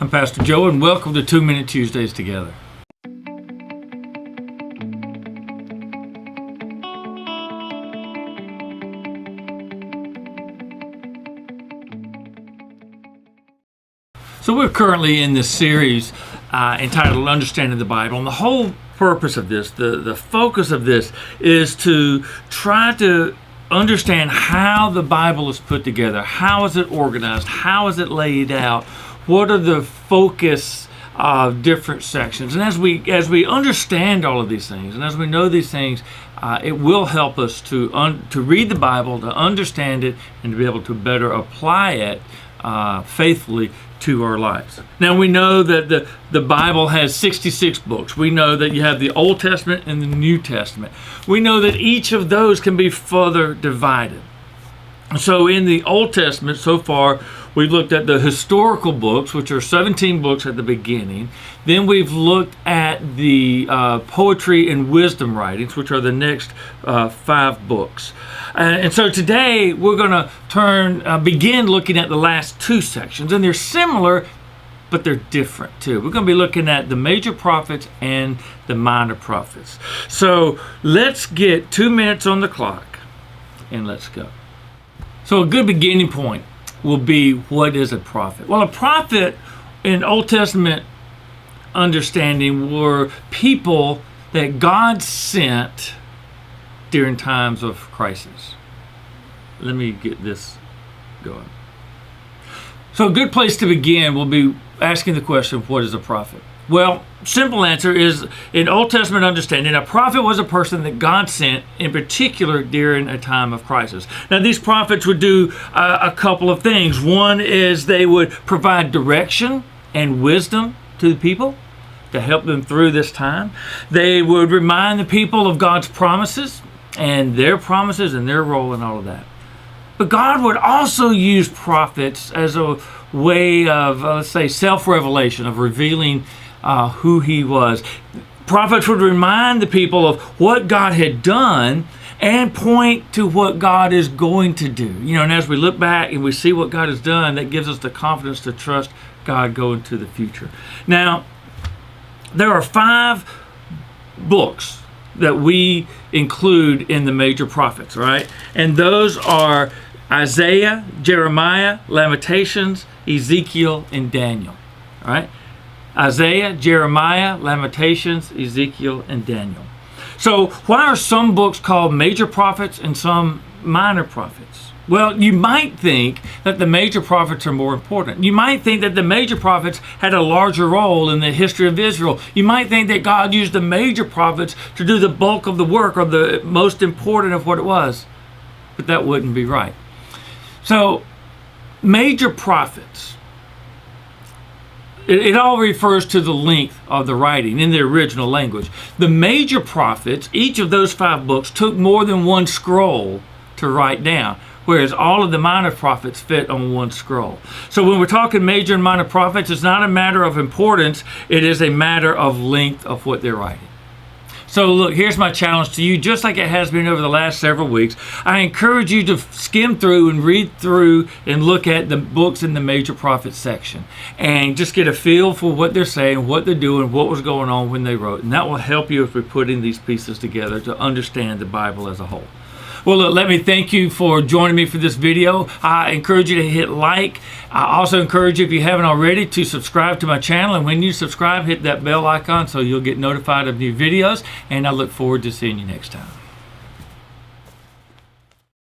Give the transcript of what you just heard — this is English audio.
I'm Pastor Joe, and welcome to 2 Minute Tuesdays Together. So we're currently in this series entitled Understanding the Bible, and the whole purpose of this, the focus of this, is to try to understand how the Bible is put together. How is it organized? How is it laid out? What are the focus of different sections? And as we understand all of these things, and as we know these things, it will help us to read the Bible, to understand it, and to be able to better apply it faithfully to our lives. Now, we know that the Bible has 66 books. We know that you have the Old Testament and the New Testament. We know that each of those can be further divided. So in the Old Testament, so far, we've looked at the historical books, which are 17 books at the beginning. Then we've looked at the poetry and wisdom writings, which are the next 5 books. And so today we're going to begin looking at the last 2 sections, and they're similar, but they're different too. We're going to be looking at the major prophets and the minor prophets. So let's get 2 minutes on the clock, and let's go. So a good beginning point will be, what is a prophet? Well, a prophet in Old Testament understanding were people that God sent during times of crisis. Let me get this going. So a good place to begin will be asking the question, what is a prophet? Well, simple answer is, in Old Testament understanding, a prophet was a person that God sent in particular during a time of crisis. Now, these prophets would do a couple of things. One is they would provide direction and wisdom to the people to help them through this time. They would remind the people of God's promises and their role in all of that. But God would also use prophets as a way of, let's say, self-revelation, of revealing who he was. Prophets would remind the people of what God had done and point to what God is going to do. And as we look back and we see what God has done, that gives us the confidence to trust God going to the future. Now, there are 5 books that we include in the major prophets, right? And those are Isaiah, Jeremiah, Lamentations, Ezekiel, and Daniel, all right? Isaiah, Jeremiah, Lamentations, Ezekiel, and Daniel. So why are some books called major prophets and some minor prophets? Well, you might think that the major prophets are more important. You might think that the major prophets had a larger role in the history of Israel. You might think that God used the major prophets to do the bulk of the work, or the most important of what it was. But that wouldn't be right. So, major prophets, it all refers to the length of the writing in the original language. The major prophets, each of those 5 books, took more than one scroll to write down, whereas all of the minor prophets fit on one scroll. So when we're talking major and minor prophets, it's not a matter of importance, it is a matter of length of what they're writing. So look, here's my challenge to you, just like it has been over the last several weeks. I encourage you to skim through and read through and look at the books in the major prophets section and just get a feel for what they're saying, what they're doing, what was going on when they wrote. And that will help you as we're putting these pieces together to understand the Bible as a whole. Well, look, let me thank you for joining me for this video. I encourage you to hit like. I also encourage you, if you haven't already, to subscribe to my channel. And when you subscribe, hit that bell icon so you'll get notified of new videos. And I look forward to seeing you next time.